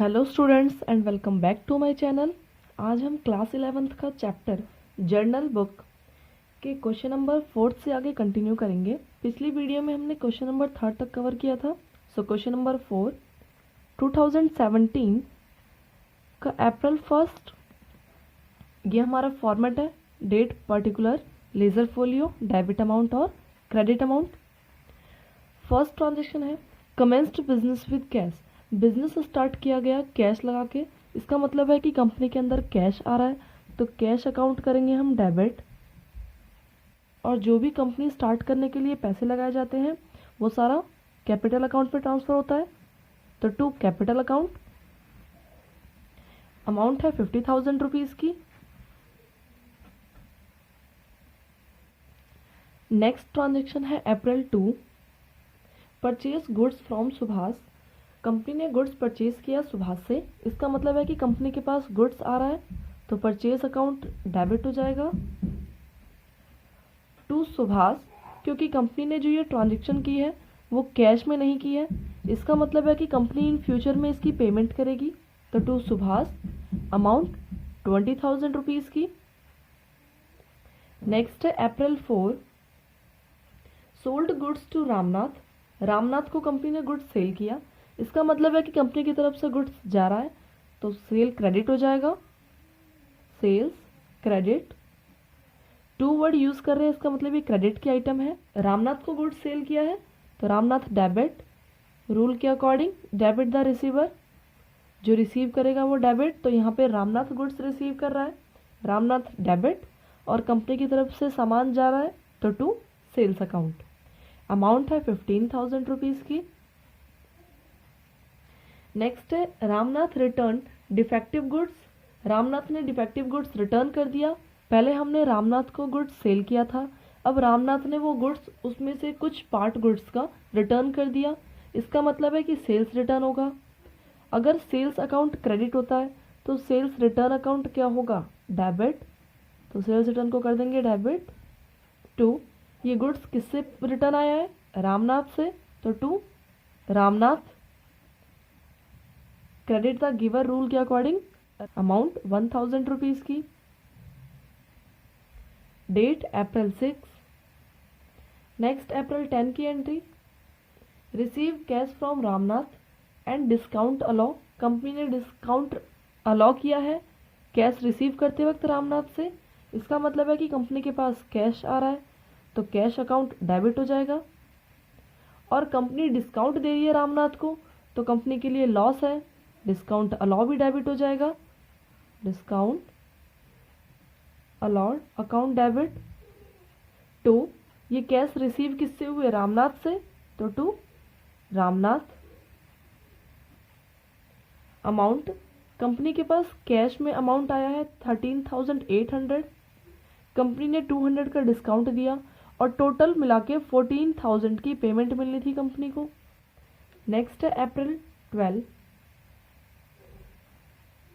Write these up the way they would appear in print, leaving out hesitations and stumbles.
Hello students and welcome back to my channel. आज हम class 11th का chapter journal book के question number 4 से आगे कंटिन्यू करेंगे। पिछली वीडियो में हमने क्वेश्चन नंबर 3 तक कवर किया था। सो क्वेश्चन नंबर 4, 2017 का अप्रैल 1, ये हमारा फॉर्मेट है। Date, particular, ledger folio, debit amount और क्रेडिट अमाउंट। फर्स्ट ट्रांजेक्शन है commenced business with cash. Business start किया गया कैश लगा के। इसका मतलब है कि कंपनी के अंदर कैश आ रहा है, तो कैश अकाउंट करेंगे हम डेबिट। और जो भी कंपनी स्टार्ट करने के लिए पैसे लगाए जाते हैं वो सारा कैपिटल अकाउंट पे ट्रांसफ़र होता है, तो टू कैपिटल अकाउंट। अमाउंट है 50,000 रुपीज़ की। नेक्स्ट ट्रांजेक्शन है अप्रैल 2, purchase goods from Subhash. Company ने गुड्स परचेज किया सुभाष से। इसका मतलब है कि कंपनी के पास गुड्स आ रहा है, तो परचेज अकाउंट डेबिट हो जाएगा टू सुभाष। क्योंकि कंपनी ने जो ये ट्रांजेक्शन की है वो कैश में नहीं की है, इसका मतलब है कि कंपनी इन फ्यूचर में इसकी पेमेंट करेगी, तो टू सुभाष अमाउंट 20,000 रुपीज़ की। नेक्स्ट है April 4, sold goods to Ramnath. Ramnath को कंपनी ने गुड्स सेल किया। इसका मतलब है कि कंपनी की तरफ से गुड्स जा रहा है, तो सेल क्रेडिट हो जाएगा, sales credit. Two word use कर रहे हैं, इसका मतलब ये क्रेडिट की आइटम है। रामनाथ को गुड्स सेल किया है तो रामनाथ डेबिट। रूल के अकॉर्डिंग डेबिट द रिसीवर, जो रिसीव करेगा वो डेबिट। तो यहाँ पे रामनाथ गुड्स रिसीव कर रहा है, रामनाथ डेबिट। और कंपनी की तरफ से सामान जा रहा है, तो टू सेल्स अकाउंट। अमाउंट है 15,000 रुपीज़ की। नेक्स्ट है Ramnath return defective goods. Ramnath ने डिफेक्टिव गुड्स रिटर्न कर दिया। पहले हमने रामनाथ को गुड्स सेल किया था, अब रामनाथ ने वो गुड्स उसमें से कुछ पार्ट गुड्स का रिटर्न कर दिया। इसका मतलब है कि सेल्स रिटर्न होगा। अगर सेल्स अकाउंट क्रेडिट होता है तो सेल्स रिटर्न अकाउंट क्या होगा, डेबिट। तो सेल्स रिटर्न को कर देंगे डेबिट टू, ये गुड्स किससे रिटर्न आया है, रामनाथ से, तो to Ramnath. Credit the giver rule के अकॉर्डिंग अमाउंट 1,000 रुपीज़ की। Date April 6। नेक्स्ट अप्रैल 10 की entry, receive cash from Ramnath and discount allow. Company ने डिस्काउंट अलाउ किया है कैश रिसीव करते वक्त रामनाथ से। इसका मतलब है कि कंपनी के पास कैश आ रहा है, तो कैश अकाउंट डेबिट हो जाएगा। और कंपनी डिस्काउंट दे रही है रामनाथ को, तो कंपनी के लिए लॉस है, डिस्काउंट अलाउ भी डेबिट हो जाएगा। Discount allowed account debit to, ये कैश रिसीव किससे हुए, रामनाथ से, तो टू रामनाथ। अमाउंट, कंपनी के पास कैश में अमाउंट आया है 13,800। कंपनी ने 200 का डिस्काउंट दिया और टोटल मिला के 14,000 की पेमेंट मिलनी थी कंपनी को। नेक्स्ट है April 12,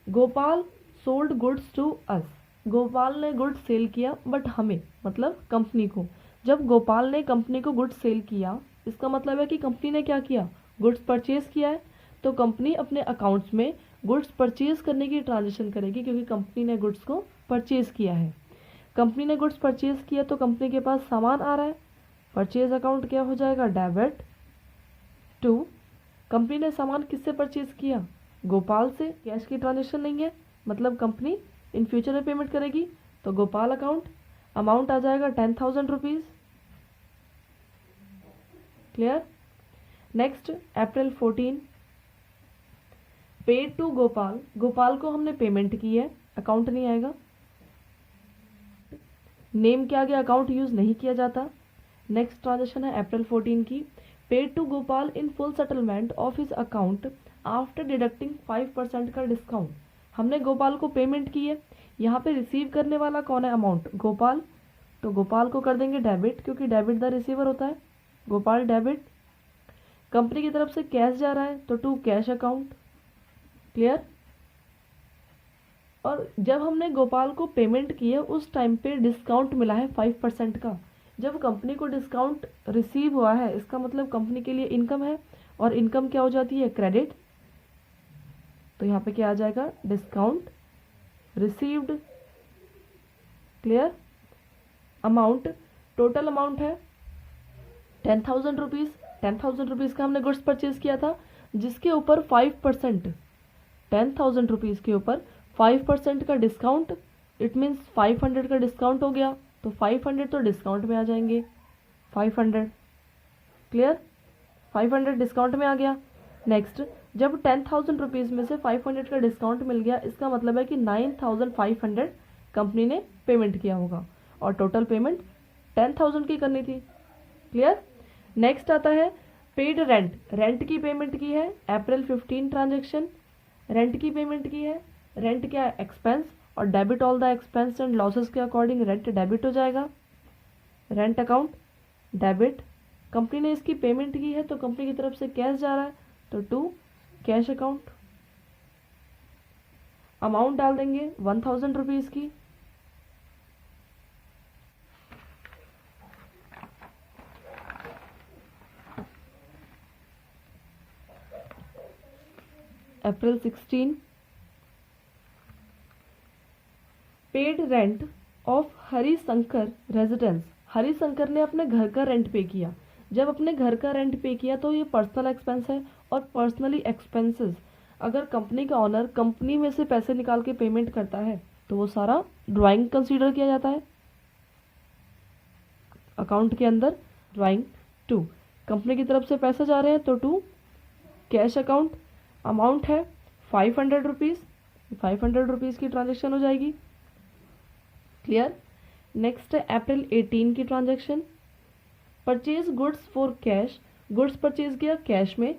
Gopal sold goods to us. Gopal ने गुड्स सेल किया, बट हमें मतलब कंपनी को। जब गोपाल ने कंपनी को गुड्स सेल किया, इसका मतलब है कि कंपनी ने क्या किया, गुड्स परचेज किया है। तो कंपनी अपने अकाउंट्स में गुड्स परचेज करने की ट्रांजेक्शन करेगी, क्योंकि कंपनी ने गुड्स को परचेज किया है। कंपनी ने गुड्स परचेज किया तो कंपनी के पास सामान आ रहा है, परचेज अकाउंट क्या हो जाएगा, डेबिट टू। कंपनी ने सामान किससे परचेज किया, गोपाल से। कैश की ट्रांजेक्शन नहीं है, मतलब कंपनी इन फ्यूचर में पेमेंट करेगी, तो गोपाल अकाउंट। अमाउंट आ जाएगा 10,000 rupees. Clear. Next April 14, paid to Gopal. Gopal को हमने पेमेंट की है, अकाउंट नहीं आएगा। नेम के आगे अकाउंट यूज नहीं किया जाता। नेक्स्ट ट्रांजेक्शन है अप्रैल 14 की, paid to Gopal in full settlement of his account after deducting 5% का डिस्काउंट। हमने गोपाल को पेमेंट की है, यहाँ पे रिसीव करने वाला कौन है, अमाउंट, गोपाल। तो गोपाल को कर देंगे डेबिट, क्योंकि डेबिट द रिसीवर होता है, गोपाल डेबिट। कंपनी की तरफ से कैश जा रहा है, तो टू कैश अकाउंट। क्लियर। और जब हमने गोपाल को पेमेंट की है उस टाइम पे डिस्काउंट मिला है 5% का। जब कंपनी को डिस्काउंट रिसीव हुआ है, इसका मतलब कंपनी के लिए इनकम है, और इनकम क्या हो जाती है, क्रेडिट। तो यहाँ पे क्या आ जाएगा, discount received. Clear. Amount, total amount है 10,000 रुपीज़। 10,000 रुपीज़ का हमने गुड्स परचेज किया था, जिसके ऊपर 5%, 10,000 रुपीज़ के ऊपर 5% का डिस्काउंट, इट मीन्स 500 का डिस्काउंट हो गया, तो 500 तो डिस्काउंट में आ जाएंगे, 500। क्लियर, 500 डिस्काउंट में आ गया। नेक्स्ट, जब 10,000 रुपीज़ में से 500 का डिस्काउंट मिल गया, इसका मतलब है कि 9,500 कंपनी ने पेमेंट किया होगा, और टोटल पेमेंट 10,000 की करनी थी। क्लियर। नेक्स्ट आता है पेड रेंट। रेंट की पेमेंट की है, अप्रैल 15 ट्रांजेक्शन, रेंट की पेमेंट की है। रेंट क्या है, एक्सपेंस, और debit all the expense and losses के अकॉर्डिंग रेंट डेबिट हो जाएगा। रेंट अकाउंट डेबिट, कंपनी ने इसकी पेमेंट की है तो कंपनी की तरफ से कैश जा रहा है, तो टू कैश अकाउंट। अमाउंट डाल देंगे 1,000 रुपीज़ की। अप्रैल 16, paid rent of Harishankar residence. Harishankar ने अपने घर का रेंट पे किया। जब अपने घर का रेंट पे किया तो ये पर्सनल एक्सपेंस है, और पर्सनली एक्सपेंसेस अगर कंपनी का ऑनर कंपनी में से पैसे निकाल के पेमेंट करता है तो वो सारा ड्राइंग कंसीडर किया जाता है अकाउंट के अंदर। ड्राइंग टू, कंपनी की तरफ से पैसे जा रहे हैं तो टू कैश अकाउंट। अमाउंट है 500 रुपीज़, 500 रुपीज़ की ट्रांजेक्शन हो जाएगी। क्लियर। नेक्स्ट है अप्रैल 18 की transaction, purchase goods for cash. Goods purchase किया कैश में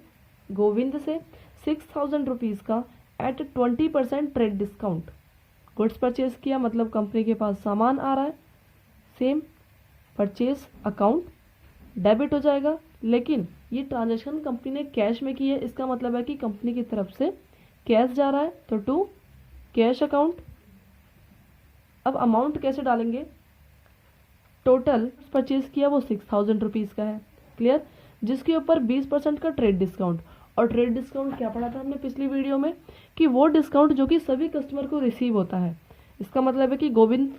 गोविंद से 6,000 रुपीज़ का at 20% trade discount. Goods purchase किया मतलब कंपनी के पास सामान आ रहा है, सेम परचेज अकाउंट डेबिट हो जाएगा। लेकिन ये ट्रांजेक्शन कंपनी ने कैश में की है, इसका मतलब है कि कंपनी की तरफ से कैश जा रहा है, तो टू कैश अकाउंट। अब अमाउंट कैसे डालेंगे, टोटल परचेज किया वो 6,000 रुपीज़ का है। क्लियर, जिसके ऊपर 20% का ट्रेड डिस्काउंट। और ट्रेड डिस्काउंट क्या पढ़ा था हमने पिछली वीडियो में, कि वो डिस्काउंट जो कि सभी कस्टमर को रिसीव होता है। इसका मतलब है कि गोविंद,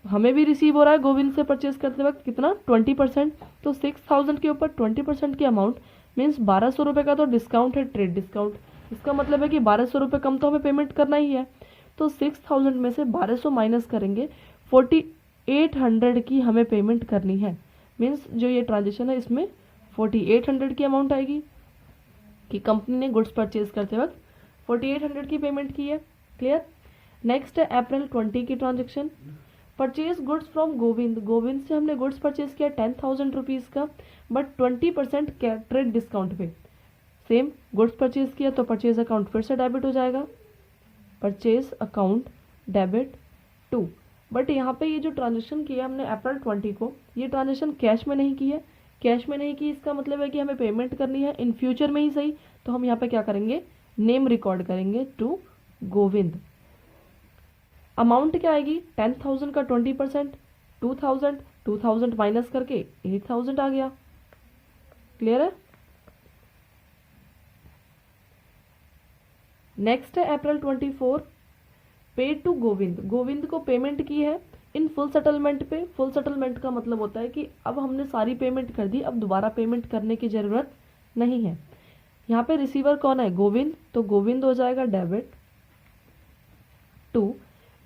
हमें भी रिसीव हो रहा है गोविंद से परचेज करते वक्त कितना, 20%। तो 6,000 के ऊपर 20% की अमाउंट मीन्स 1,200 रुपये का तो डिस्काउंट है, ट्रेड डिस्काउंट। इसका मतलब है कि 1,200 रुपये कम तो हमें पेमेंट करना ही है। तो 6,000 में से 1,200 माइनस करेंगे, 4,800 की हमें पेमेंट करनी है। मीन्स जो ये ट्रांजेक्शन है इसमें 4,800 की अमाउंट आएगी, कि कंपनी ने गुड्स परचेज करते वक्त 4,800 की पेमेंट की है। क्लियर। नेक्स्ट है अप्रैल 20 की transaction, purchase goods from Govind. Govind से हमने गुड्स परचेज किया 10,000 रुपीज़ का, बट 20% ट्रेड डिस्काउंट पे। सेम गुड्स परचेज किया तो परचेज अकाउंट फिर से डेबिट हो जाएगा, purchase account debit to. But यहाँ पे ये जो ट्रांजेक्शन किया हमने अप्रैल 20 को, ये ट्रांजेक्शन कैश में नहीं की है। कैश में नहीं की इसका मतलब है कि हमें पेमेंट करनी है इन फ्यूचर में ही सही, तो हम यहाँ पे क्या करेंगे, नेम रिकॉर्ड करेंगे टू गोविंद। अमाउंट क्या आएगी, 10,000 का 20%, 2,000, 2,000 माइनस करके 8,000 आ गया। क्लियर है। नेक्स्ट है अप्रैल 24, पेड टू गोविंद। गोविंद को पेमेंट की है इन फुल सेटलमेंट पे। फुल सेटलमेंट का मतलब होता है कि अब हमने सारी पेमेंट कर दी, अब दोबारा पेमेंट करने की ज़रूरत नहीं है। यहाँ पे रिसीवर कौन है, गोविंद, तो गोविंद हो जाएगा डेबिट टू,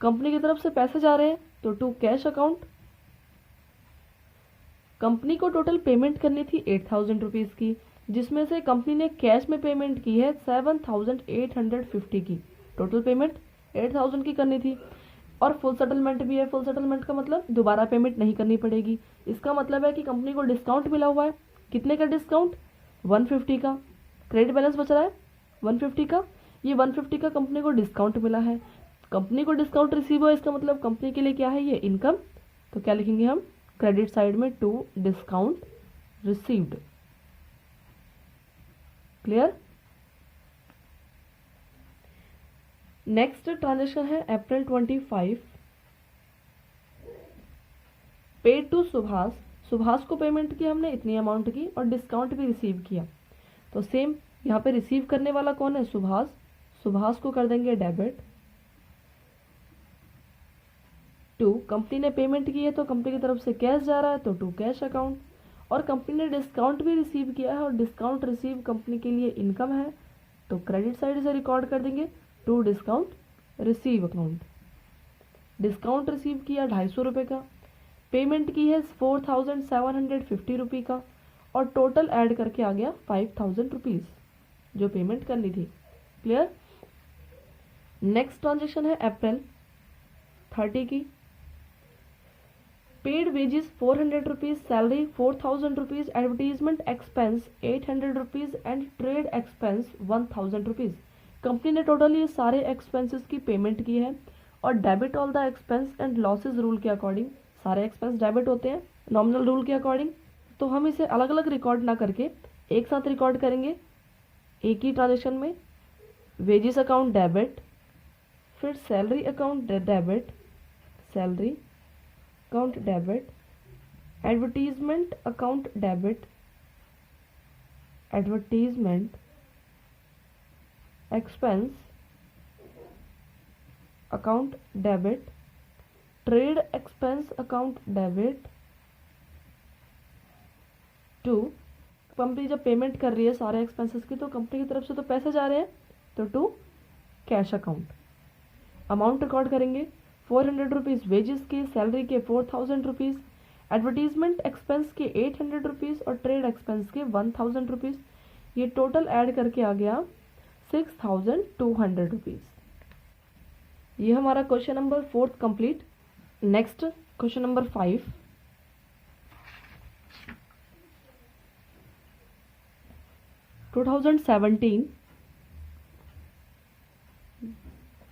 कंपनी की तरफ से पैसे जा रहे हैं तो टू कैश अकाउंट। कंपनी को टोटल पेमेंट करनी थी 8,000 रुपीज़ की, जिसमें से कंपनी ने कैश में पेमेंट की है 7,850 की। टोटल पेमेंट 8,000 की करनी थी, और फुल सेटलमेंट भी है। फुल सेटलमेंट का मतलब दोबारा पेमेंट नहीं करनी पड़ेगी। इसका मतलब है कि कंपनी को डिस्काउंट मिला हुआ है। कितने का डिस्काउंट, 150 का। क्रेडिट बैलेंस बच रहा है 150 का, ये 150 का कंपनी को डिस्काउंट मिला है। कंपनी को डिस्काउंट रिसीव हुआ, इसका मतलब कंपनी के लिए क्या है, ये इनकम। तो क्या लिखेंगे हम, क्रेडिट साइड में to discount received. Clear. Next transaction है April 25, paid to Subhash. Subhash को पेमेंट की हमने इतनी अमाउंट की, और डिस्काउंट भी रिसीव किया। तो सेम यहाँ पे रिसीव करने वाला कौन है, सुभाष। सुभाष को कर देंगे डेबिट। 2 कंपनी ने पेमेंट की है तो कंपनी की तरफ से कैश जा रहा है तो 2 कैश अकाउंट। और कंपनी ने डिस्काउंट भी रिसीव किया है और डिस्काउंट रिसीव कंपनी के लिए इनकम है तो क्रेडिट साइड से रिकॉर्ड कर देंगे 2 discount receive account. Discount receive किया 250 रुपये का, पेमेंट की है 4750 रुपये का और टोटल ऐड करके आ गया 5000 रुपीज़ जो पेमेंट करनी थी। क्लियर। नेक्स्ट ट्रांजेक्शन है अप्रैल 30 की। Paid wages 400 rupees, salary 4000 rupees, advertisement expense 800 rupees and trade expense 1000 rupees. Company ने टोटल ये सारे एक्सपेंसेस की पेमेंट की है और debit all the expense and losses rule के अकॉर्डिंग सारे एक्सपेंस डेबिट होते हैं नॉमिनल रूल के अकॉर्डिंग। तो हम इसे अलग अलग रिकॉर्ड ना करके एक साथ रिकॉर्ड करेंगे एक ही ट्रांजेक्शन में। वेजेस अकाउंट डेबिट, फिर salary account debit, salary account debit, advertisement account debit, advertisement expense account debit, trade expense account debit. 2 company जब पेमेंट कर रही है सारे एक्सपेंसेस की तो कंपनी की तरफ से तो पैसे जा रहे हैं तो 2 कैश अकाउंट। अमाउंट रिकॉर्ड करेंगे 400 रुपीज़ वेजेस के, सैलरी के 4000 रुपीज़, एडवर्टीजमेंट एक्सपेंस के 800 रुपीज़ और ट्रेड एक्सपेंस के 1000 रुपीज़। ये टोटल ऐड करके आ गया 6200 रुपीज़। ये हमारा question number 4 complete. Next question number 5।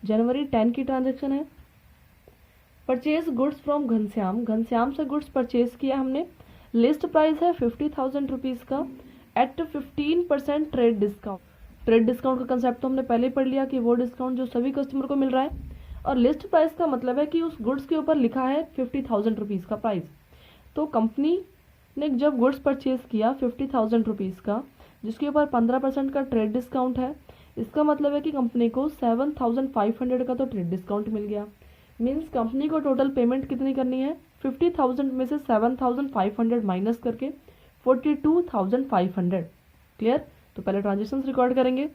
जनवरी 10 की ट्रांजैक्शन है। Purchase goods from Ghanshyam, Ghanshyam से गुड्स परचेज किया हमने। लिस्ट प्राइस है 50,000 रुपीज़ का at 15% trade discount. Trade discount का कंसेप्ट तो हमने पहले ही पढ़ लिया कि वो डिस्काउंट जो सभी कस्टमर को मिल रहा है। और लिस्ट प्राइस का मतलब है कि उस गुड्स के ऊपर लिखा है 50,000 रुपीज़ का प्राइस। तो कंपनी ने जब गुड्स परचेज किया 50,000 रुपीज़ का जिसके ऊपर 15% का ट्रेड डिस्काउंट है, इसका मतलब है कि कंपनी को 7,500 का तो ट्रेड डिस्काउंट मिल गया। मीन्स कंपनी को टोटल पेमेंट कितनी करनी है 50,000 में से 7,500 माइनस करके 42,500। क्लियर। तो पहले ट्रांजेक्शन रिकॉर्ड करेंगे।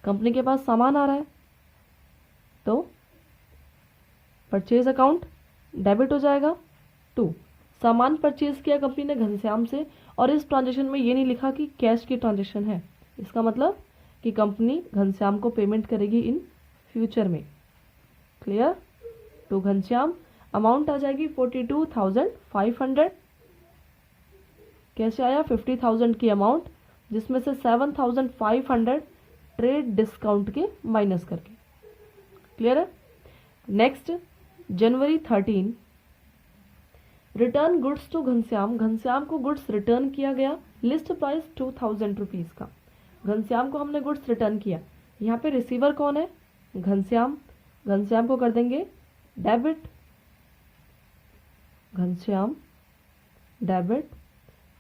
कंपनी के पास सामान आ रहा है तो परचेज अकाउंट डेबिट हो जाएगा। 2 सामान परचेज किया कंपनी ने घनश्याम से और इस ट्रांजेक्शन में ये नहीं लिखा कि कैश की ट्रांजेक्शन है, इसका मतलब कि कंपनी घनश्याम को पेमेंट करेगी इन फ्यूचर में। क्लियर। तो घनश्याम अमाउंट आ जाएगी 42,500। कैसे आया 50,000 की अमाउंट जिसमें से 7,500 ट्रेड डिस्काउंट के माइनस करके। क्लियर है। Next January 13 return goods to Ghanshyam, Ghanshyam को गुड्स रिटर्न किया गया। लिस्ट प्राइस 2,000 रुपीज़ का। घनश्याम को हमने गुड्स रिटर्न किया। यहाँ पे रिसीवर कौन है घनश्याम, घनश्याम को कर देंगे डेबिट, घनश्याम डेबिट।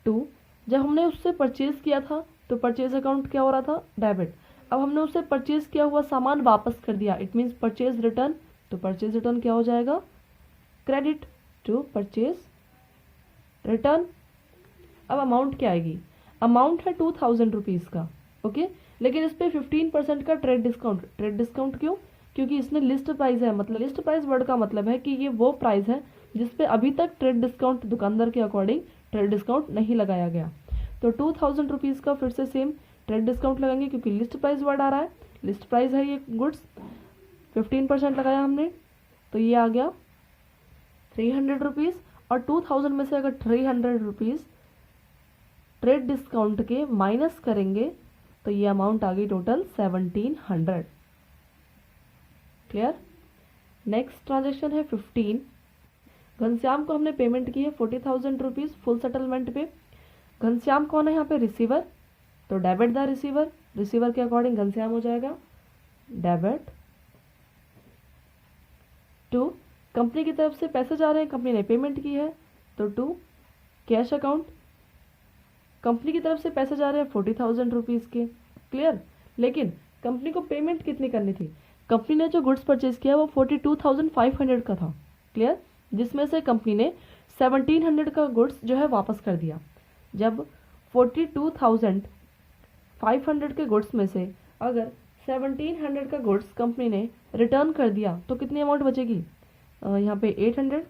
2 जब हमने उससे परचेज किया था तो परचेज अकाउंट क्या हो रहा था डेबिट। अब हमने उससे परचेज किया हुआ सामान वापस कर दिया, इट मीन्स परचेज रिटर्न। तो परचेज रिटर्न क्या हो जाएगा क्रेडिट टू परचेज रिटर्न। अब अमाउंट क्या आएगी, अमाउंट है 2,000 रुपीज़ का। ओके, लेकिन इस पर 15% का ट्रेड डिस्काउंट। ट्रेड डिस्काउंट क्यों, क्योंकि इसमें लिस्ट प्राइस है। मतलब लिस्ट प्राइस वर्ड का मतलब है कि ये वो प्राइस है जिस पे अभी तक ट्रेड डिस्काउंट दुकानदार के अकॉर्डिंग ट्रेड डिस्काउंट नहीं लगाया गया। तो 2,000 रुपीज़ का फिर से सेम ट्रेड डिस्काउंट लगाएंगे क्योंकि लिस्ट प्राइस वर्ड आ रहा है। लिस्ट प्राइस है ये गुड्स, 15% लगाया हमने तो ये आ गया 300 रुपीज़। और 2,000 में से अगर 300 रुपीज़ ट्रेड डिस्काउंट के माइनस करेंगे तो ये अमाउंट आ गई टोटल 1,700। क्लियर। नेक्स्ट ट्रांजेक्शन है 15। घनश्याम को हमने पेमेंट की है 40,000 रुपीज़ फुल सेटलमेंट पे। घनश्याम कौन है यहाँ पे रिसीवर, तो डेबिट द रिसीवर। रिसीवर के अकॉर्डिंग घनश्याम हो जाएगा डेबिट। 2 कंपनी की तरफ से पैसे जा रहे हैं, कंपनी ने पेमेंट की है तो 2 कैश अकाउंट। कंपनी की तरफ से पैसे जा रहे हैं 40,000 रुपीज़ के। क्लियर। लेकिन कंपनी को पेमेंट कितनी करनी थी? कंपनी ने जो गुड्स परचेज किया वो 42,500 का था, क्लियर, जिसमें से कंपनी ने 1700 का गुड्स जो है वापस कर दिया। जब 42,500 के गुड्स में से अगर 1700 का गुड्स कंपनी ने रिटर्न कर दिया तो कितनी अमाउंट बचेगी? यहाँ पे 800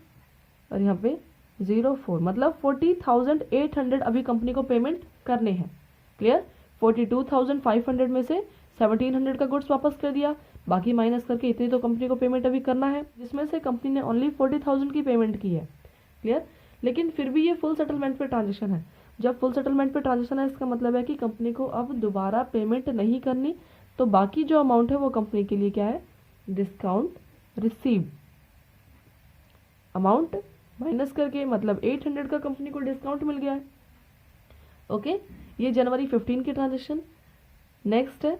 और यहाँ पे 04, मतलब 40,800 अभी कंपनी को पेमेंट करने हैं, क्लियर। 42,500 में से 1700 का गुड्स वापस कर दिया, बाकी माइनस करके इतनी तो कंपनी को पेमेंट अभी करना है, जिसमें से कंपनी ने ओनली 40,000 की पेमेंट की है, क्लियर। लेकिन फिर भी ये फुल सेटलमेंट पे ट्रांजेक्शन है। जब फुल सेटलमेंट पे ट्रांजेक्शन है इसका मतलब है कि कंपनी को अब दोबारा पेमेंट नहीं करनी, तो बाकी जो अमाउंट है वो कंपनी के लिए क्या है? Discount receive. अमाउंट माइनस करके मतलब 800 का कंपनी को डिस्काउंट मिल गया है। ओके, ये जनवरी 15 की ट्रांजेक्शन। नेक्स्ट है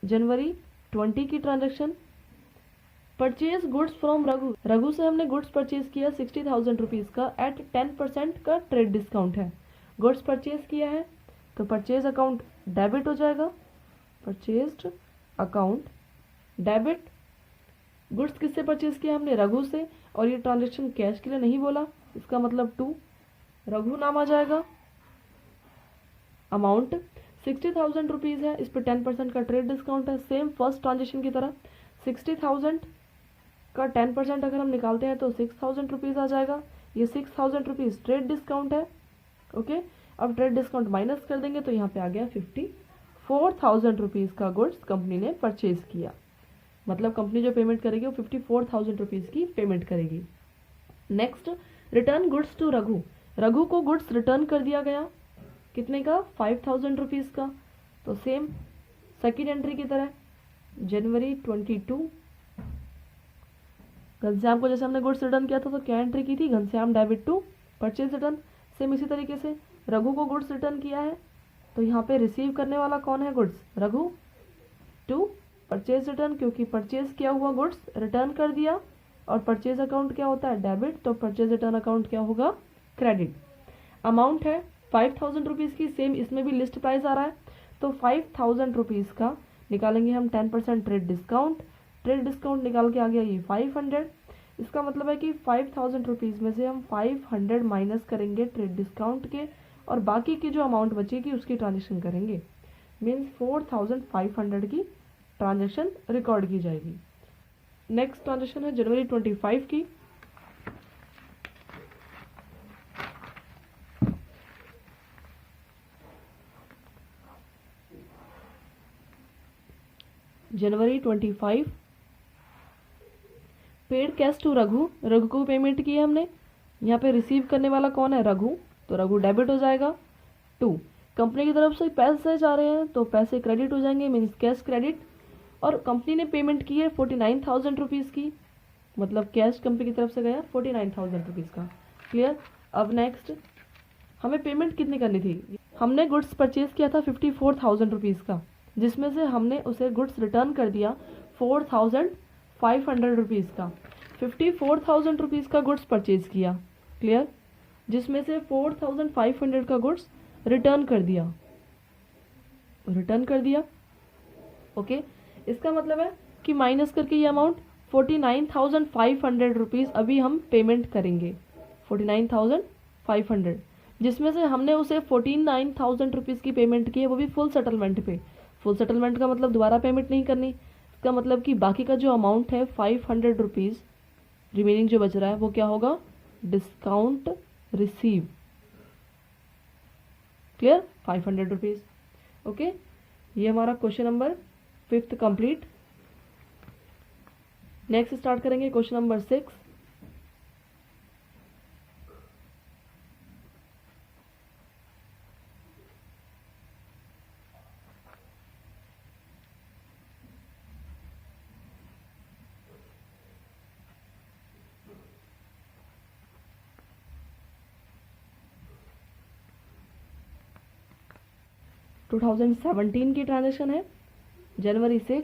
जनवरी 20 की transaction. Purchase goods from Raghu. Raghu से हमने गुड्स परचेज किया 60,000 रुपीज़ का एट 10% का ट्रेड डिस्काउंट है। गुड्स परचेज किया है तो परचेज अकाउंट डेबिट हो जाएगा, परचेज्ड अकाउंट डेबिट। गुड्स किससे परचेज किया हमने? रघु से, और ये ट्रांजेक्शन कैश के लिए नहीं बोला, इसका मतलब टू रघु नाम आ जाएगा। अमाउंट 60,000 रुपीज़ है, इस पर 10% का ट्रेड डिस्काउंट है, सेम फर्स्ट ट्रांजेक्शन की तरह। 60,000 का 10% अगर हम निकालते हैं तो 6,000 रुपीज़ आ जाएगा। ये 6,000 रुपीज़ ट्रेड डिस्काउंट है, ओके। अब ट्रेड डिस्काउंट माइनस कर देंगे तो यहाँ पे आ गया 54,000 रुपीज़ का गुड्स कंपनी ने परचेज किया। मतलब कंपनी जो पेमेंट करेगी वो 54,000 रुपीज़ की पेमेंट करेगी। Next, return goods to Raghu. Raghu को गुड्स रिटर्न कर दिया गया, कितने का? 5,000 रुपीज़ का। तो सेम सेकेंड एंट्री की तरह जनवरी 22, घनश्याम को जैसे हमने गुड्स रिटर्न किया था तो क्या एंट्री की थी? Ghanshyam debit to purchase return. Same इसी तरीके से रघु को गुड्स रिटर्न किया है तो यहाँ पे रिसीव करने वाला कौन है? Goods, Raghu to purchase return, क्योंकि परचेज किया हुआ गुड्स रिटर्न कर दिया और परचेज अकाउंट क्या होता है? डेबिट, तो परचेज रिटर्न अकाउंट क्या होगा? क्रेडिट। अमाउंट है 5,000 रुपीज़ की, सेम इसमें भी लिस्ट प्राइस आ रहा है तो 5,000 रुपीज़ का निकालेंगे हम 10% ट्रेड डिस्काउंट। ट्रेड डिस्काउंट निकाल के आ गया ये 500। इसका मतलब है कि 5,000 रुपीज़ में से हम 500 माइनस करेंगे ट्रेड डिस्काउंट के और बाकी की जो अमाउंट बचेगी उसकी ट्रांजेक्शन करेंगे। मीन्स 4,500 की ट्रांजेक्शन रिकॉर्ड की जाएगी। नेक्स्ट ट्रांजेक्शन है जनवरी 25 की। जनवरी 25 paid cash to Raghu. Raghu को पेमेंट की है हमने, यहाँ पे रिसीव करने वाला कौन है? रघु, तो रघु डेबिट हो जाएगा। टू, कंपनी की तरफ से पैसे जा रहे हैं तो पैसे क्रेडिट हो जाएंगे, मीन्स कैश क्रेडिट। और कंपनी ने पेमेंट की है 49,000 रुपीज़ की, मतलब कैश कंपनी की तरफ से गया 49,000 रुपीज़ का, क्लियर। अब नेक्स्ट हमें पेमेंट कितनी करनी थी? हमने गुड्स परचेज किया था 54,000 रुपीज़ का, जिसमें से हमने उसे गुड्स रिटर्न कर दिया 4,500 रुपीज़ का। 54,000 रुपीज़ का गुड्स परचेज किया, क्लियर, जिसमें से 4,500 का गुड्स रिटर्न कर दिया, ओके। इसका मतलब है कि माइनस करके ये अमाउंट 49,500 रुपीज़ अभी हम पेमेंट करेंगे, 49,500, जिसमें से हमने उसे 49,000 रुपीज़ की पेमेंट की है, वो भी फुल सेटलमेंट पे। फुल सेटलमेंट का मतलब दोबारा पेमेंट नहीं करनी, इसका मतलब कि बाकी का जो अमाउंट है 500 रुपीज़ रिमेनिंग जो बच रहा है वो क्या होगा? Discount receive, clear, 500 rupees, okay. ये हमारा question number 5 complete. Next start करेंगे क्वेश्चन नंबर 6। टू 2017 की ट्रांजेक्शन है, जनवरी 6।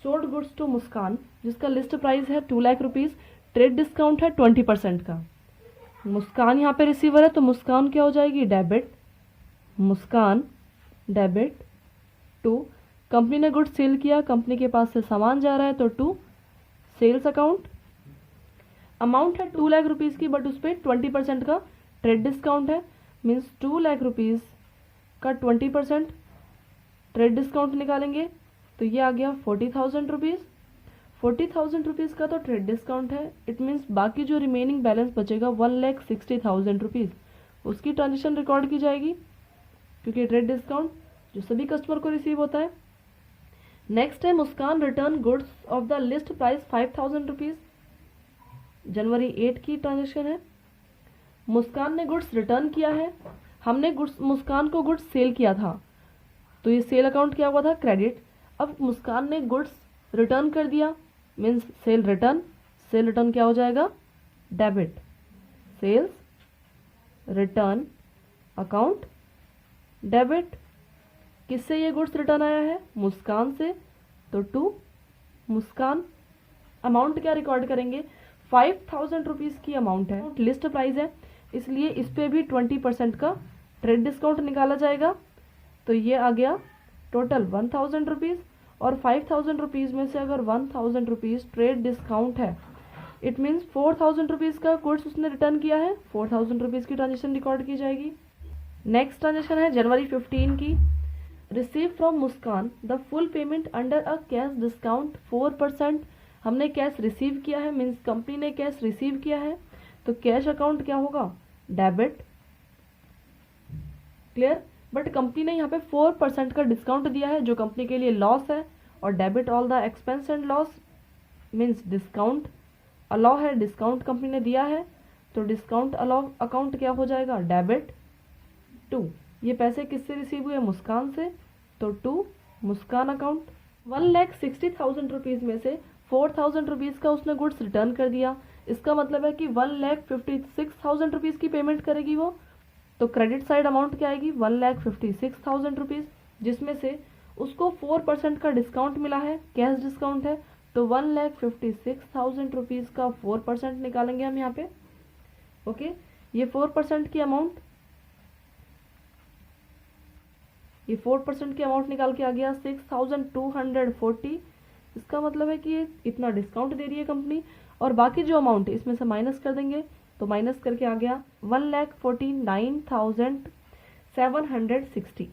सोल्ड गुड्स टू मुस्कान, जिसका लिस्ट प्राइस है 2 लाख रुपीज़, ट्रेड डिस्काउंट है 20% का। मुस्कान यहाँ पे रिसीवर है तो मुस्कान क्या हो जाएगी? Debit, Muskan debit to company ने गुड्स सेल किया, कंपनी के पास से सामान जा रहा है तो टू सेल्स अकाउंट। अमाउंट है 2 लाख रुपीज़ की, बट उस पर 20% का ट्रेड डिस्काउंट है, मीन्स 2 लाख रुपीज़ का 20% ट्रेड डिस्काउंट निकालेंगे तो ये आ गया 40,000 रुपीज़। 40,000 रुपीज़ का तो ट्रेड डिस्काउंट है, इट मीन्स बाकी जो रिमेनिंग बैलेंस बचेगा 1,60,000 रुपीज़, उसकी ट्रांजेक्शन रिकॉर्ड की जाएगी क्योंकि ट्रेड डिस्काउंट जो सभी कस्टमर को रिसीव होता है। नेक्स्ट है Muskan return goods of the list price 5,000 rupees, जनवरी 8 की ट्रांजेक्शन है। मुस्कान ने गुड्स रिटर्न किया है, हमने मुस्कान को गुड्स सेल किया था तो ये सेल अकाउंट क्या हुआ था, क्रेडिट। अब मुस्कान ने गुड्स रिटर्न कर दिया, means sale return. Sale return क्या हो जाएगा, debit. Sales return account debit. किससे ये गुड्स रिटर्न आया है, मुस्कान से, तो टू मुस्कान। अमाउंट क्या रिकॉर्ड करेंगे, 5,000 रुपीज़ की अमाउंट है, लिस्ट प्राइस है, इसलिए इस पे भी 20% का ट्रेड डिस्काउंट निकाला जाएगा तो ये आ गया टोटल 1,000 रुपीज़। और 5,000 रुपीज़ में से अगर 1,000 रुपीज़ ट्रेड डिस्काउंट है, इट मीन्स 4,000 रुपीज़ का गुड्स उसने रिटर्न किया है, 4,000 रुपीज़ की ट्रांजेक्शन रिकॉर्ड की जाएगी। नेक्स्ट ट्रांजेक्शन है जनवरी 15 की, receive from Muskan the full payment under a cash discount 4%। हमने कैश रिसीव किया है, मीन्स कंपनी ने कैश रिसीव किया है तो कैश अकाउंट क्या होगा, डेबिट। क्लियर। बट कंपनी ने यहाँ पे 4% का डिस्काउंट दिया है जो कंपनी के लिए लॉस है, और debit all the expense and loss means discount allow है, डिस्काउंट कंपनी ने दिया है तो डिस्काउंट अलाउ अकाउंट क्या हो जाएगा, डेबिट टू। ये पैसे किससे रिसीव हुए, मुस्कान से, तो टू मुस्कान अकाउंट। 1,60,000 रुपीज़ में से 4,000 रुपीज़ का उसने गुड्स रिटर्न कर दिया, इसका मतलब है कि 1,56,000 रुपीज़ की पेमेंट करेगी वो, तो क्रेडिट साइड अमाउंट क्या आएगी, 1,56,000 रुपीज़, जिसमें से उसको 4% का डिस्काउंट मिला है, कैश डिस्काउंट है, तो 1,56,000 रुपीज़ का 4% निकालेंगे हम यहाँ पे। ओके, ये 4% की अमाउंट, ये 4% की अमाउंट निकाल के आ गया 6,240। इसका मतलब है कि ये इतना डिस्काउंट दे रही है कंपनी, और बाकी जो अमाउंट है इसमें से माइनस कर देंगे तो माइनस करके आ गया 1,49,760।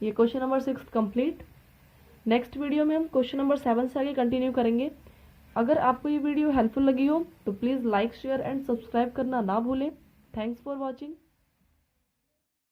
ये question number 6 complete. Next video में हम क्वेश्चन नंबर 7 से आगे कंटिन्यू करेंगे। अगर आपको ये वीडियो हेल्पफुल लगी हो तो please like share and subscribe करना ना भूलें। Thanks for watching.